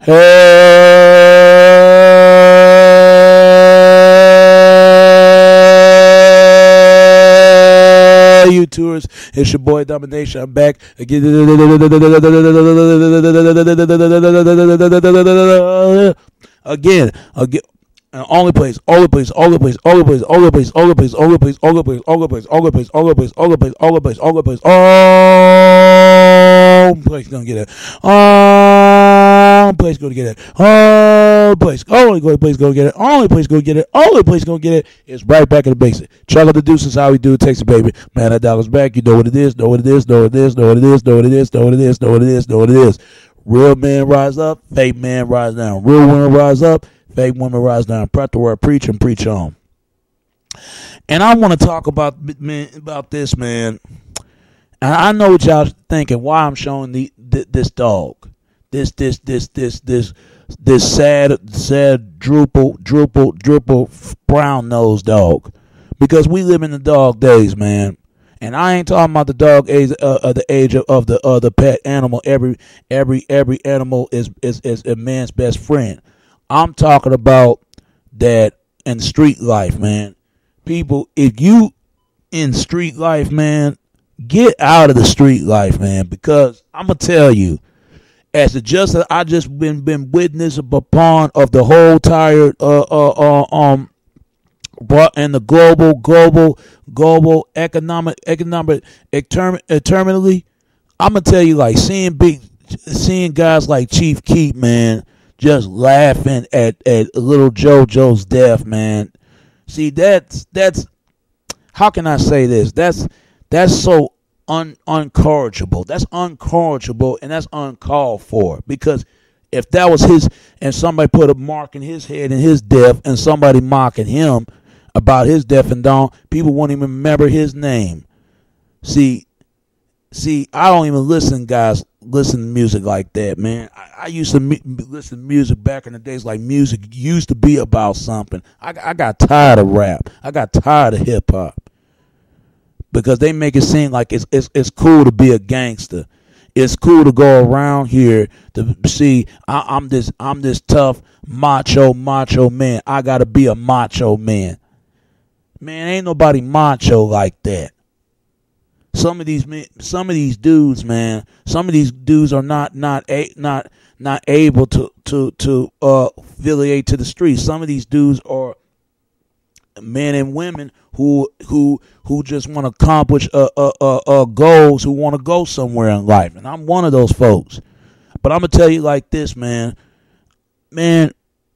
Hey, you tours, it's your boy Domination. I'm back again. Again. Only place, all the place, all the place, all the place, all the place, all the place, all the place, all the place, all the place, all the place, all the place, all the place, all the place, all the place, all place gonna get it. All place gonna get it. All place, only place gonna get it. Only place gonna get it. Only place gonna get it. It's right back in the basic. Chuck up the deuces, how we do it, Texas baby. Man, that dollar's back. You know what it is. Know what it is. Know what it is. Know what it is. Know what it is. Know what it is. Know what it is. Know what it is. Real men rise up. Fake men rise down. Real women rise up. Fake women rise down. Prep the word, preach and preach on. And I want to talk about this, man. And I know what y'all thinking. Why I'm showing this dog, this sad droople brown nosed dog, because we live in the dog days, man. And I ain't talking about the dog age of the age of the pet animal. Every animal is a man's best friend. I'm talking about that in street life, man. People, if you in street life, man, get out of the street life, man, because I'm gonna tell you, as a justice, I just been witness upon of the whole entire and the global economic eternally. I'm gonna tell you, like seeing guys like Chief Keef, man, just laughing at little JoJo's death, man. See, that's how can I say this? That's so uncorrigible. That's uncorrigible, and that's uncalled for. Because if that was his, and somebody put a mark in his head and his death, and somebody mocking him about his death and dawn, people won't even remember his name. See, I don't even listen to music like that, man. I used to listen to music back in the days, like music used to be about something. I got tired of rap. I got tired of hip hop, because they make it seem like it's cool to be a gangster. It's cool to go around here to see I'm this tough macho man. I gotta be a macho man. Man, ain't nobody macho like that. Some of these dudes, man. Some of these dudes are not able to affiliate to the streets. Some of these dudes are men and women who just want to accomplish goals, who want to go somewhere in life, and I'm one of those folks. But I'm gonna tell you like this, man. Man,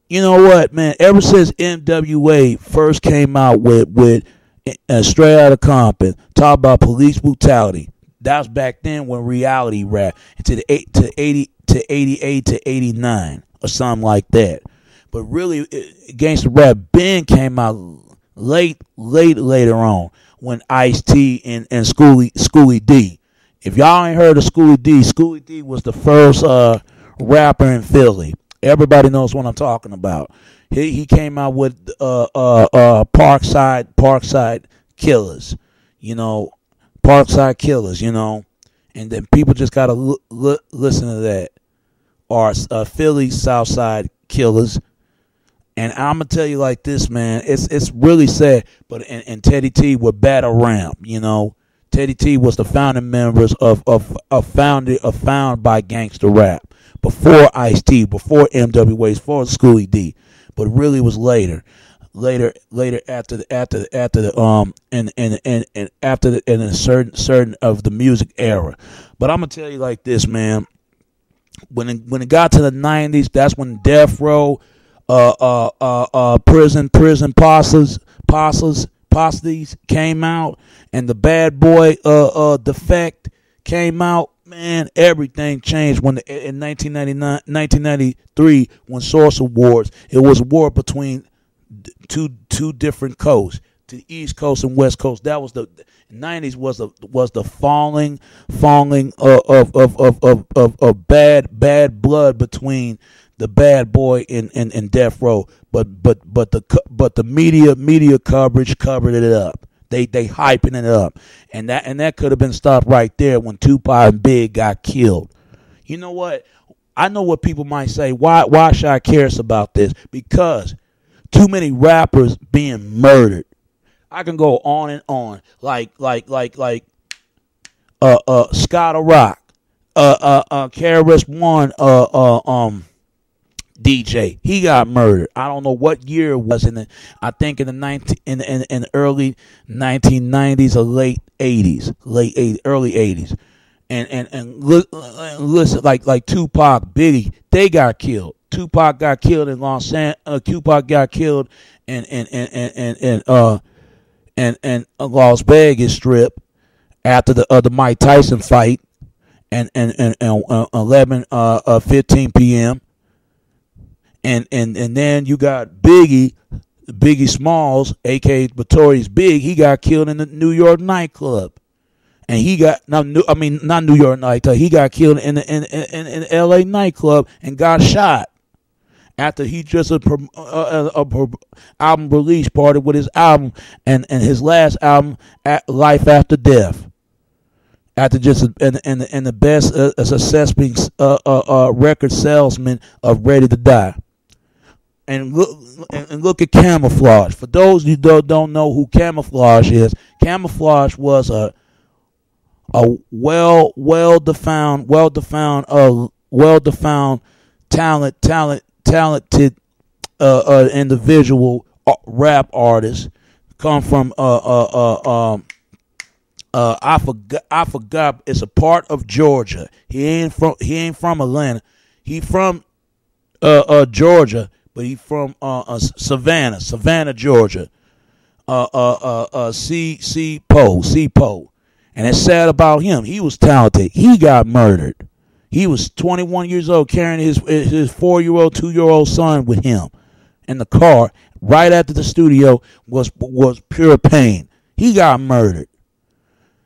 you know what, man? Ever since NWA first came out with Straight Outta Compton, talk about police brutality. That was back then when reality rap to 88 to 89 or something like that. But really, gangsta rap Ben came out later on, when Ice-T and Schoolie D. If y'all ain't heard of Schoolie D was the first rapper in Philly. Everybody knows what I'm talking about. He came out with Parkside Killers, Parkside Killers, and then people just gotta listen to that. Or Philly Southside Killers. And I'm gonna tell you like this, man. It's really sad. But and Teddy T with Battle Ramp, Teddy T was the founding members of found by gangster rap. Before Ice-T, before NWA, before Schoolie D, but really was later after a certain of the music era. But I'm gonna tell you like this, man. When it got to the 90s, that's when Death Row, prison posses came out, and the Bad Boy Defect came out. Man, everything changed when in 1993, when Source Awards, it was a war between two different coasts, to the East Coast and West Coast. That was the 90s was the falling of bad blood between the Bad Boy and Death Row. But the media coverage covered it up. They hyping it up, and that could have been stopped right there when Tupac and Big got killed. You know what? I know what people might say. Why should I care about this? Because too many rappers being murdered. I can go on and on. Like Scott Rock, KRS One, DJ. He got murdered. I don't know what year it was I think in the early 1990s or late 80s, early 80s. And listen, like Tupac, Biggie, they got killed. Tupac got killed in Tupac got killed in Las Vegas Strip after the Mike Tyson fight and 11:15 p.m. And then you got Biggie Smalls, aka Notorious Big. He got killed in the New York nightclub. And he got not New York nightclub. He got killed in the L.A. nightclub and got shot after he just a album release party with his album and his last album, Life After Death. After just and the best successful record salesman of Ready to Die. And look at Camouflage. For those who don't know who Camouflage is, Camouflage was a well-defined, talented individual rap artist. Come from I forgot. It's a part of Georgia. He ain't from Atlanta. He from Georgia, but he from Savannah, Georgia. C. Poe. And it's sad about him. He was talented. He got murdered. He was 21 years old carrying his 4-year-old, 2-year-old son with him in the car right after the studio was Pure Pain. He got murdered.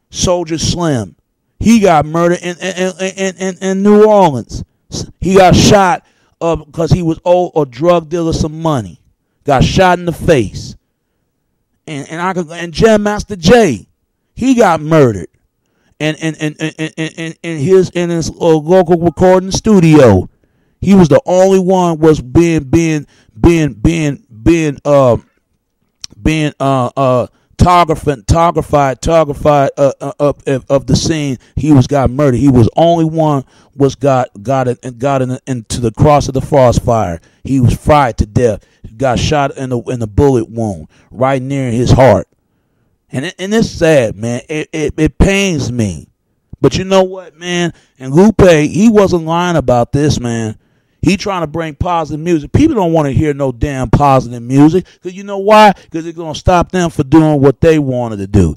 Soldier Slim. He got murdered in New Orleans. He got shot because he was owed a drug dealer some money. Got shot in the face. And Jam Master Jay. He got murdered, in his local recording studio. He was the only one was being photographied of the scene. He got murdered. He was only one was got into the cross of the crossfire. He was fried to death. Got shot in the bullet wound right near his heart. And it's sad, man. It pains me. But you know what, man? And Lupe, he wasn't lying about this, man. He trying to bring positive music. People don't want to hear no damn positive music. Because you know why? Because it's going to stop them from doing what they wanted to do.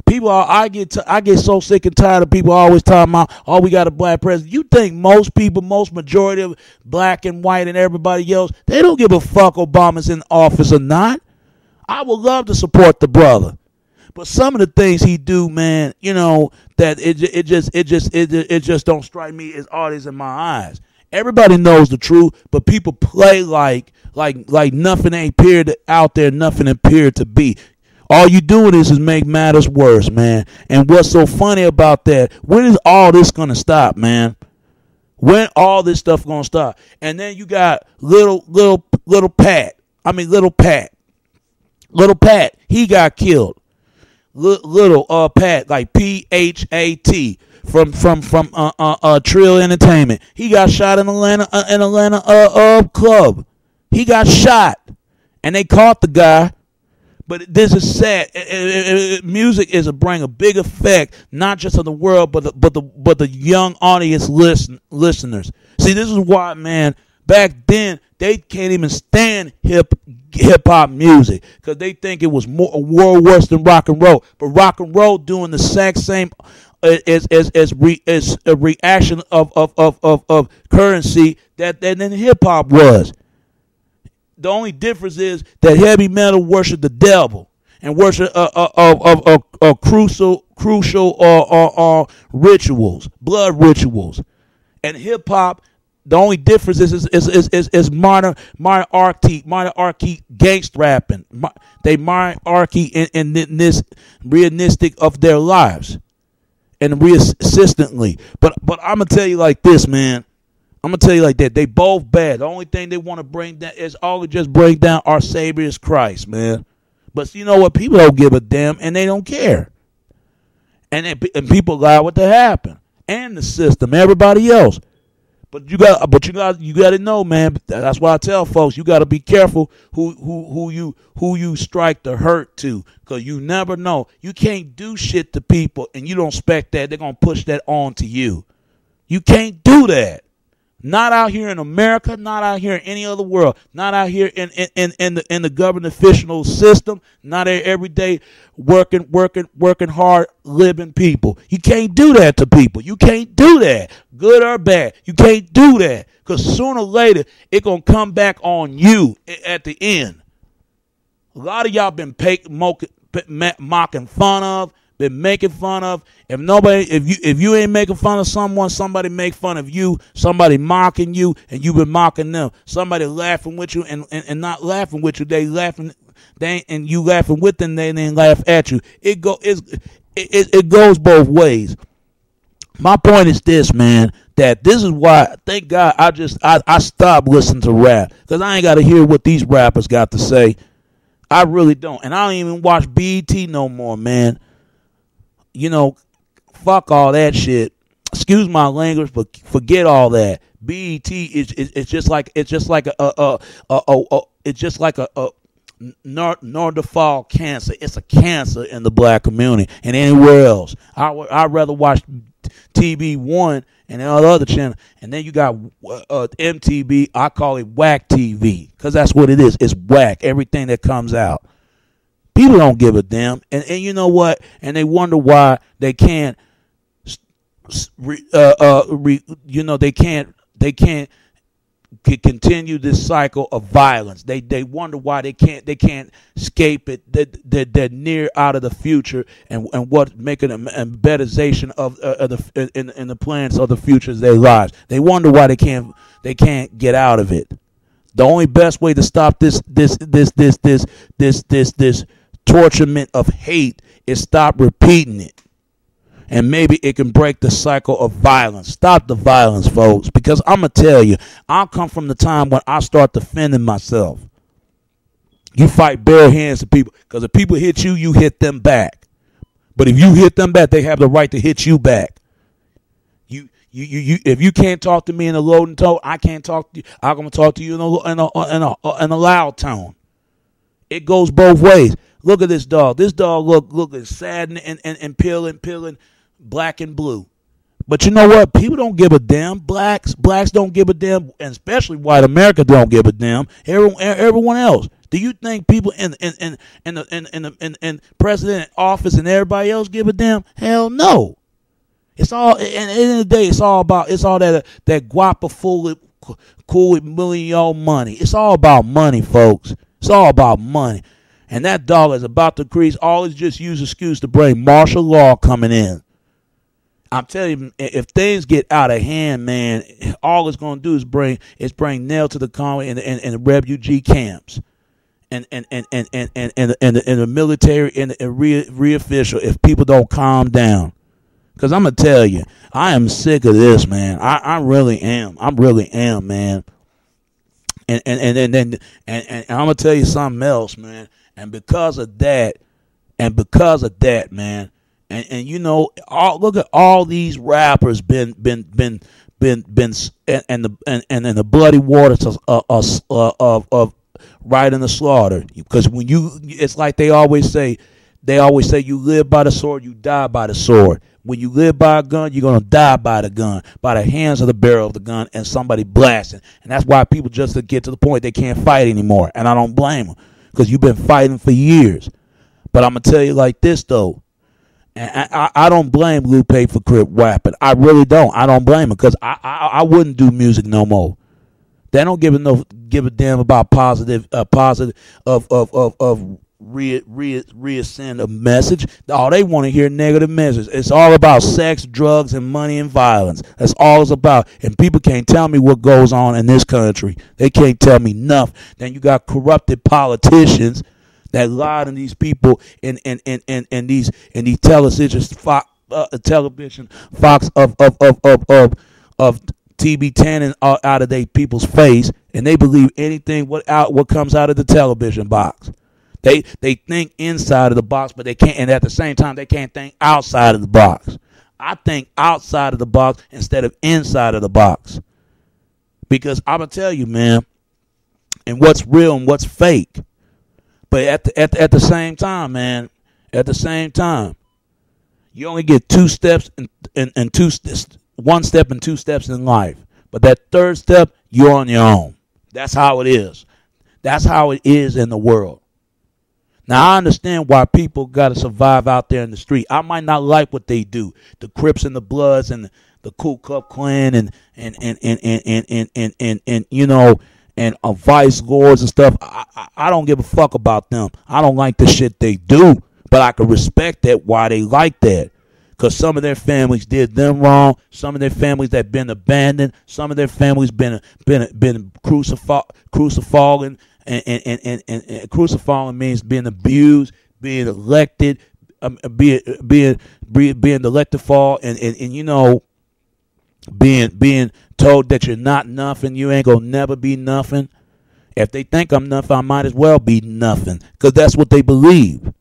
I get so sick and tired of people always talking about, oh, we got a black president. You think most majority of black and white and everybody else, they don't give a fuck Obama's in office or not. I would love to support the brother. But some of the things he do, man, you know, that it just don't strike me as artists in my eyes. Everybody knows the truth, but people play like nothing ain't appeared out there, nothing appeared to be. All you doing is make matters worse, man. And what's so funny about that? When is all this gonna stop, man? When all this stuff gonna stop? And then you got little Pat. Little Pat. He got killed. Little Pat, like P-H-A-T from Trill Entertainment. He got shot in Atlanta club. He got shot, and they caught the guy. But this is sad. Music is bring a big effect, not just on the world, but the young audience listeners. See, this is why, man. Back then, they can't even stand hip hop music because they think it was more worse than rock and roll. But rock and roll doing the exact same as a reaction of currency that then hip hop was. The only difference is that heavy metal worship the devil and worship crucial rituals, blood rituals, and hip hop. The only difference is monarchy gangster rapping. They monarchy in this realistic of their lives and consistently. But I'm gonna tell you like this, man. I'm gonna tell you like that. They both bad. The only thing they want to bring down is always just bring down our Savior is Christ, man. But you know what? People don't give a damn, and they don't care. And people allow what to happen, and the system, everybody else. But you got to know, man. That's why I tell folks, you got to be careful who you strike the hurt to, because you never know. You can't do shit to people, and you don't expect that they're gonna push that on to you. You can't do that. Not out here in America, not out here in any other world, not out here in the government-official system, not every day working hard, living people. You can't do that to people. You can't do that, good or bad. You can't do that, because sooner or later, it's going to come back on you at the end. A lot of y'all been mocking fun of, been making fun of. If you ain't making fun of someone, somebody make fun of you, somebody mocking you, and you've been mocking them. Somebody laughing with you and not laughing with you, and you laughing with them, they didn't laugh at you. It goes both ways. My point is this, man, that this is why, thank God, I stopped listening to rap, because I ain't got to hear what these rappers got to say. I really don't. And I don't even watch BET no more, man. You know, fuck all that shit. Excuse my language, but forget all that. BET is just like a Neanderthal cancer. It's a cancer in the black community and anywhere else. I'd rather watch TV One and all the other channels, and then you got MTV. I call it whack TV, because that's what it is. It's whack. Everything that comes out. People don't give a damn, and you know what? And they wonder why they can't, they can't continue this cycle of violence. They wonder why they can't escape it. They're near out of the future, and what making an embedization of in the plans of the future of their lives. They wonder why they can't get out of it. The only best way to stop this torturement of hate is stop repeating it, and maybe it can break the cycle of violence. Stop the violence, folks, because I'm gonna tell you, I come from the time when I start defending myself. You fight bare hands to people, because if people hit you, you hit them back. But if you hit them back, they have the right to hit you back. If you can't talk to me in a low tone, I can't talk to you. I'm gonna talk to you in a loud tone. It goes both ways. Look at this dog. This dog look sad and peeling black and blue. But you know what? People don't give a damn. Blacks don't give a damn, and especially white America don't give a damn. Everyone else. Do you think people in the president office and everybody else give a damn? Hell no. It's all, at the end of the day, it's all that guapa full cool with million money. It's all about money, folks. It's all about money. And that dollar is about to increase. All is just use excuse to bring martial law coming in. I'm telling you, if things get out of hand, man, all it's going to do is bring nail to the colony and the refugee camps, and the military and the re-official. If people don't calm down, because I'm gonna tell you, I am sick of this, man. I really am. I really am, man. And I'm gonna tell you something else, man. And because of that, man. And you know, look at all these rappers been in the bloody waters of right in the slaughter. Because when it's like they always say, you live by the sword, you die by the sword. When you live by a gun, you're gonna die by the gun, by the hands of the barrel of the gun, and somebody blasting. And that's why people just to get to the point they can't fight anymore. And I don't blame them, because you've been fighting for years. But I'm gonna tell you like this though. And I don't blame Lupe for Crip rapping. I really don't. I don't blame him, because I wouldn't do music no more. They don't give a damn about positive reascend a message. All they want to hear negative messages. It's all about sex, drugs, and money and violence. That's all it's about. And people can't tell me what goes on in this country. They can't tell me nothing. Then you got corrupted politicians that lie to these people in these television Fox of TB tanning out of they people's face, and they believe anything what comes out of the television box. They think inside of the box, but they can't, and at the same time they can't think outside of the box. I think outside of the box instead of inside of the box. Because I'm gonna tell you, man, and what's real and what's fake. But at the same time, man, at the same time, you only get one step and 2 steps in life. But that third step, you're on your own. That's how it is. That's how it is in the world. Now, I understand why people got to survive out there in the street. I might not like what they do. The Crips and the Bloods and the Ku Klux Klan and you know, and vice lords and stuff. I don't give a fuck about them. I don't like the shit they do, but I can respect that why they like that. Because some of their families did them wrong. Some of their families that been abandoned. Some of their families been crucified and crucifying means being abused, being elected, being elected for, and you know, being told that you're not nothing, you ain't gonna never be nothing. If they think I'm nothing, I might as well be nothing, because that's what they believe.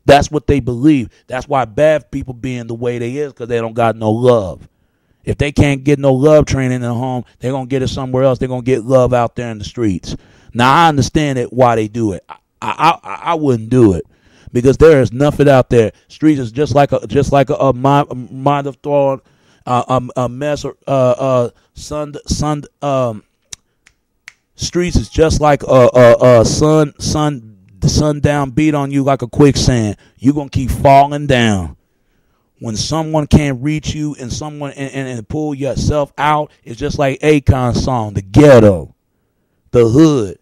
That's what they believe. That's why bad people being the way they is, because they don't got no love. If they can't get no love training in the home, they're going to get it somewhere else. They're going to get love out there in the streets. Now, I understand it why they do it. I wouldn't do it, because there is nothing out there. Streets is just like a mind of thought, a mess. Streets is just like the sundown beat on you like a quicksand. You're going to keep falling down. When someone can't reach you and someone and pull yourself out, it's just like Akon's song, The Ghetto, The Hood.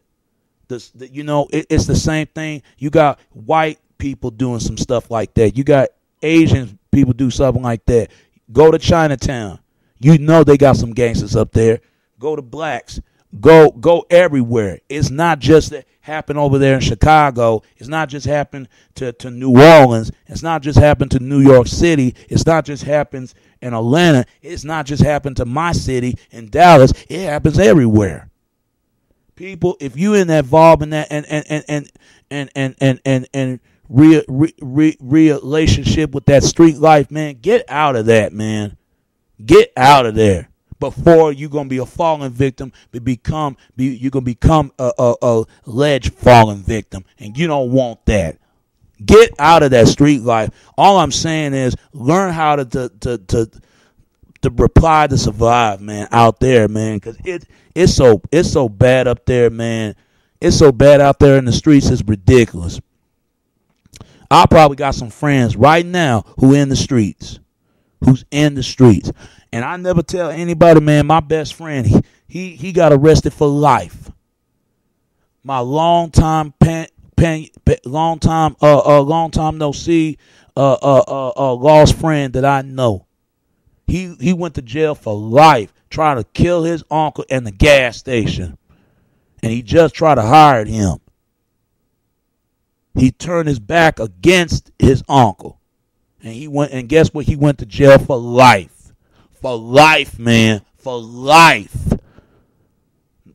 You know, it's the same thing. You got white people doing some stuff like that. You got Asian people do something like that. Go to Chinatown. You know they got some gangsters up there. Go to blacks. Go everywhere. It's not just that happened over there in Chicago. It's not just happened to New Orleans. It's not just happened to New York City. It's not just happens in Atlanta. It's not just happened to my city in Dallas. It happens everywhere. People, if you involved in that and relationship with that street life, man, get out of that, man. Get out of there. Before you're gonna be a fallen victim, you're gonna become a alleged fallen victim, and you don't want that. Get out of that street life. All I'm saying is learn how to reply to survive, man, out there, man, because it's so bad up there, man. It's so bad out there in the streets. It's ridiculous. I probably got some friends right now who's in the streets. And I never tell anybody, man, my best friend, he got arrested for life. My long time no see, lost friend that I know. He went to jail for life, trying to kill his uncle in the gas station. And he just tried to hire him. He turned his back against his uncle. And he went, and guess what? He went to jail for life. For life, man. For life.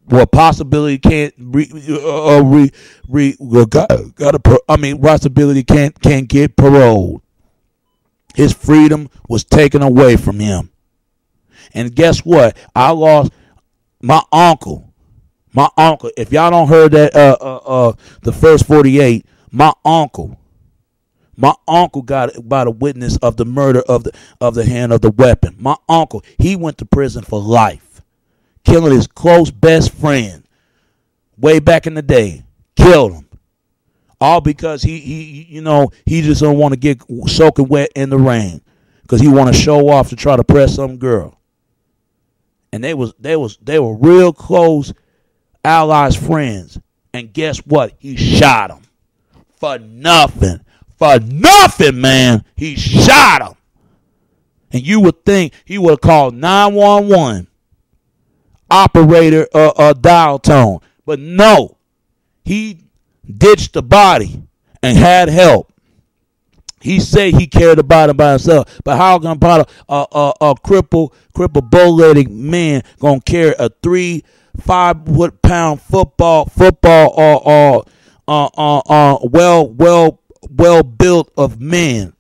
Well, possibility can't possibility can't get paroled. His freedom was taken away from him. And guess what? I lost my uncle. My uncle. If y'all don't heard that the first 48, my uncle got by the witness of the murder of the hand of the weapon. My uncle, he went to prison for life, killing his close best friend way back in the day. Killed him, all because he just don't want to get soaking wet in the rain, because he want to show off to try to press some girl. And they were real close allies, friends. And guess what? He shot him for nothing. For nothing, man. He shot him. And you would think he would have called 911, operator dial tone. But no. He ditched the body and had help. He said he cared about him by himself, but how can a crippled, bow-legged man gonna carry a 5 foot-pound football, well built of man,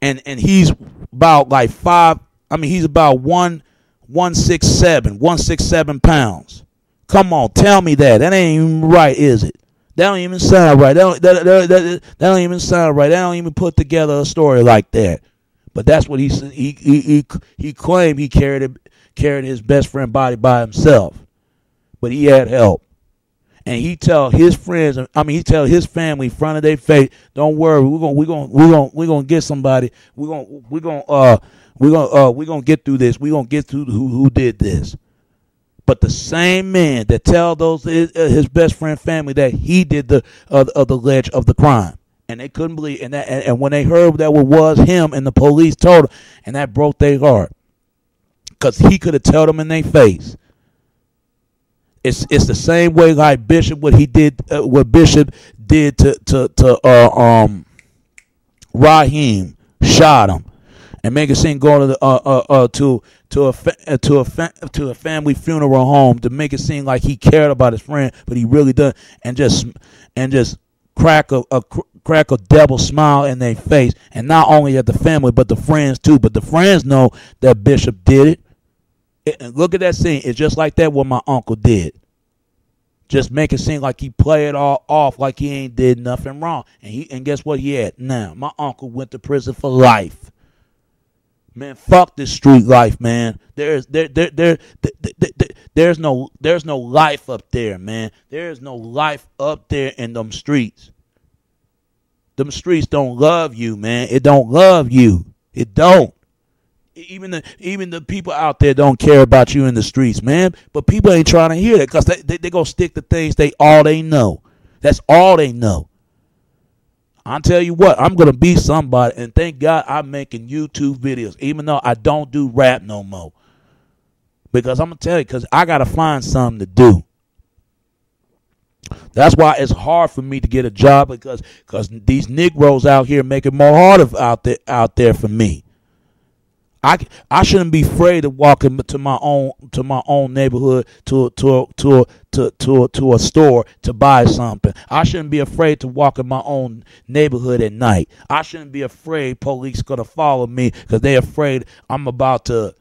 and he's about like five. I mean, he's about 167 pounds. Come on, tell me that. That ain't even right, is it? That don't even sound right. That don't even sound right. That don't even put together a story like that. But that's what he claimed. He carried his best friend body by himself, but he had help. And he tell his friends, he tell his family in front of their face, don't worry, we're gonna get somebody. We're gonna get through this. We're gonna get through who did this. But the same man that tell his best friend family that he did the ledge of the crime, and they couldn't believe, and when they heard that it was him, and the police told them, and that broke their heart, because he could have told them in their face. It's the same way like Bishop what Bishop did to Raheem, shot him, and make it seem going to a family funeral home to make it seem like he cared about his friend, but he really doesn't, and just crack a devil smile in their face, and not only at the family but the friends too. But the friends know that Bishop did it. And look at that scene. It's just like that what my uncle did. Just make it seem like he played it all off like he ain't did nothing wrong. And guess what he had? Now, my uncle went to prison for life. Man, fuck this street life, man. There's no life up there, man. There's no life up there in them streets. Them streets don't love you, man. It don't love you. It don't. Even the people out there don't care about you in the streets, man. But people ain't trying to hear that because they gonna stick to things they know. That's all they know. I'll tell you what, I'm gonna be somebody, and thank God I'm making YouTube videos, even though I don't do rap no more. Because I'm gonna tell you, because I gotta find something to do. That's why it's hard for me to get a job because these Negroes out here make it more harder out there for me. I shouldn't be afraid to walk into my own neighborhood to a store to buy something. I shouldn't be afraid to walk in my own neighborhood at night. I shouldn't be afraid police gonna follow me because they're afraid I'm about to,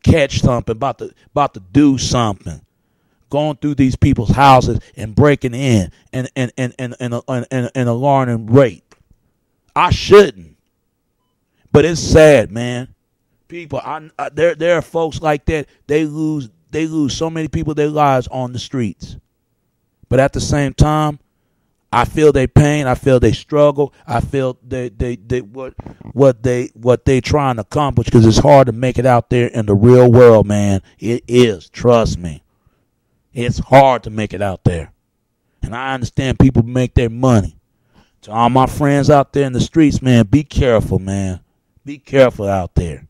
catch something, about to do something. Going through these people's houses and breaking in and alarming rape. I shouldn't. But it's sad, man. People, there are folks like that. They lose so many people their lives on the streets. But at the same time, I feel their pain. I feel they struggle. I feel what they trying to accomplish because it's hard to make it out there in the real world, man. It is. Trust me. It's hard to make it out there, and I understand people make their money. To all my friends out there in the streets, man, be careful, man. Be careful out there.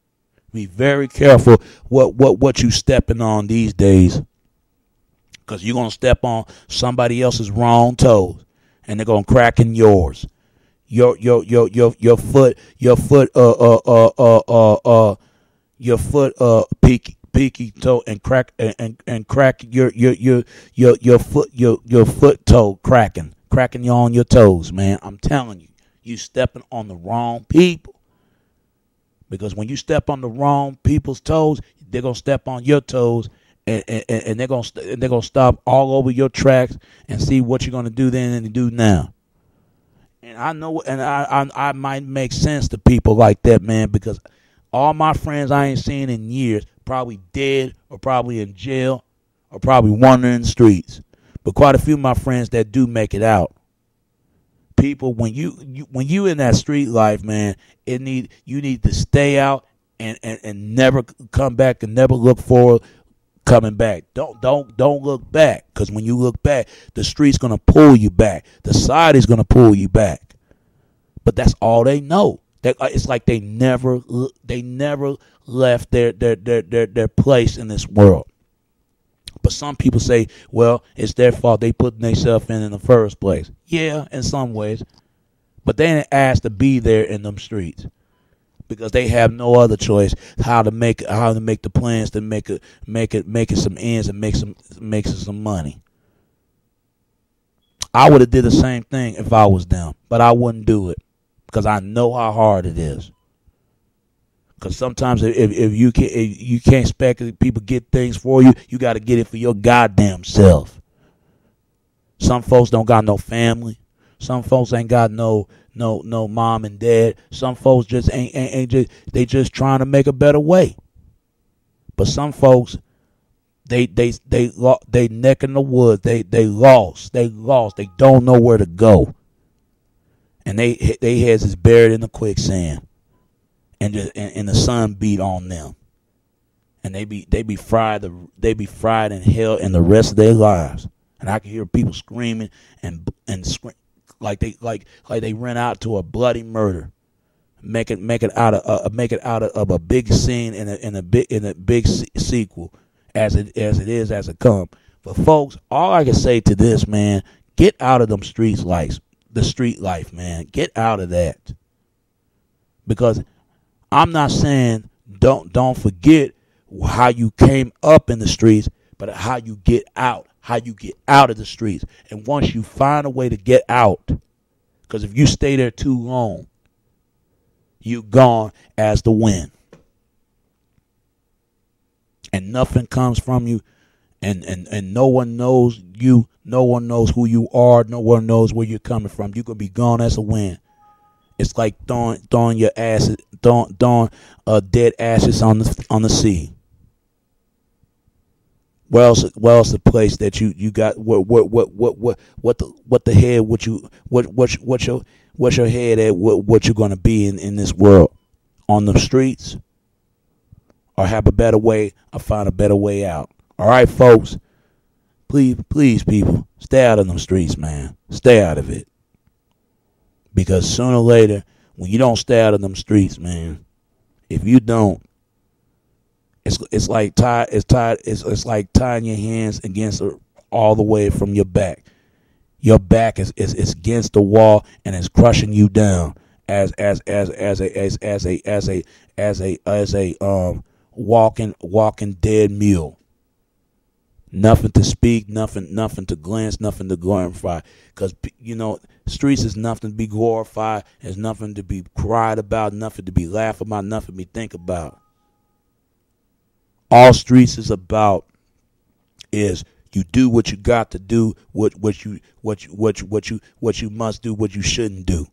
Be very careful what you stepping on these days. Because you're going to step on somebody else's wrong toes. And they're going to crack in yours. Your foot peaky toe and crack your foot toe cracking you on your toes, man. I'm telling you, you stepping on the wrong people. Because when you step on the wrong people's toes, they're gonna step on your toes, and they're gonna stop all over your tracks and see what you're gonna do then and do now. And I know, and I might make sense to people like that, man, because all my friends I ain't seen in years probably dead or probably in jail or probably wandering the streets. But quite a few of my friends that do make it out. People, when you in that street life, man, you need to stay out and never come back and never look forward coming back. Don't look back, because when you look back, the street's gonna pull you back. The society's gonna pull you back. But that's all they know. It's like they never left their place in this world. But some people say, well, it's their fault. They put themselves in the first place. Yeah, in some ways. But they ain't asked to be there in them streets because they have no other choice how to make the plans to make it some ends and make some money. I would have did the same thing if I was them, but I wouldn't do it because I know how hard it is. Because sometimes if you can't expect people get things for you, you got to get it for your goddamn self. Some folks don't got no family. Some folks ain't got no mom and dad. Some folks just ain't just trying to make a better way. But some folks, they neck in the woods. They lost. They don't know where to go, and they heads is buried in the quicksand, and the sun beat on them, and they be fried in hell in the rest of their lives. And I can hear people screaming and scream like they ran out to a bloody murder, make it out of a big scene in a big sequel as it comes. But folks, all I can say to this, man, get out of them the street life, man. Get out of that. Because I'm not saying don't forget how you came up in the streets, but how you get out. How you get out of the streets. And once you find a way to get out, because if you stay there too long, you're gone as the wind. And nothing comes from you, and no one knows you, no one knows who you are, no one knows where you're coming from. You're going to be gone as a wind. It's like throwing your ashes, throwing dead ashes on the sea. Well, else the place that you got what the head what's your head at what you're gonna be in this world, on the streets, or have a better way or find a better way out. All right, folks, please people, stay out of them streets, man. Stay out of it, because sooner or later, when you don't stay out of them streets, man, if you don't. It's like tying your hands against all the way from your back. Your back is against the wall and it's crushing you down as a walking dead mule. Nothing to speak, nothing to glance, nothing to glorify. Because streets is nothing to be glorified. There's nothing to be cried about, nothing to be laughed about, nothing to be think about. All streets is about is you do what you got to do, what you must do, what you shouldn't do.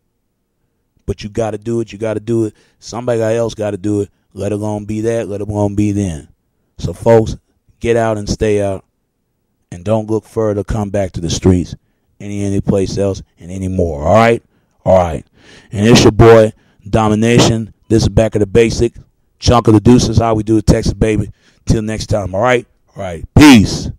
But you got to do it. You got to do it. Somebody else got to do it. Let it alone be that. Let it alone be then. So folks, get out and stay out, and don't look further. Come back to the streets, any place else, and any more. All right. And it's your boy Domination. This is Back of the Basic. Chunk of the Deuces, how we do it, Texas, baby. Till next time, all right? Peace.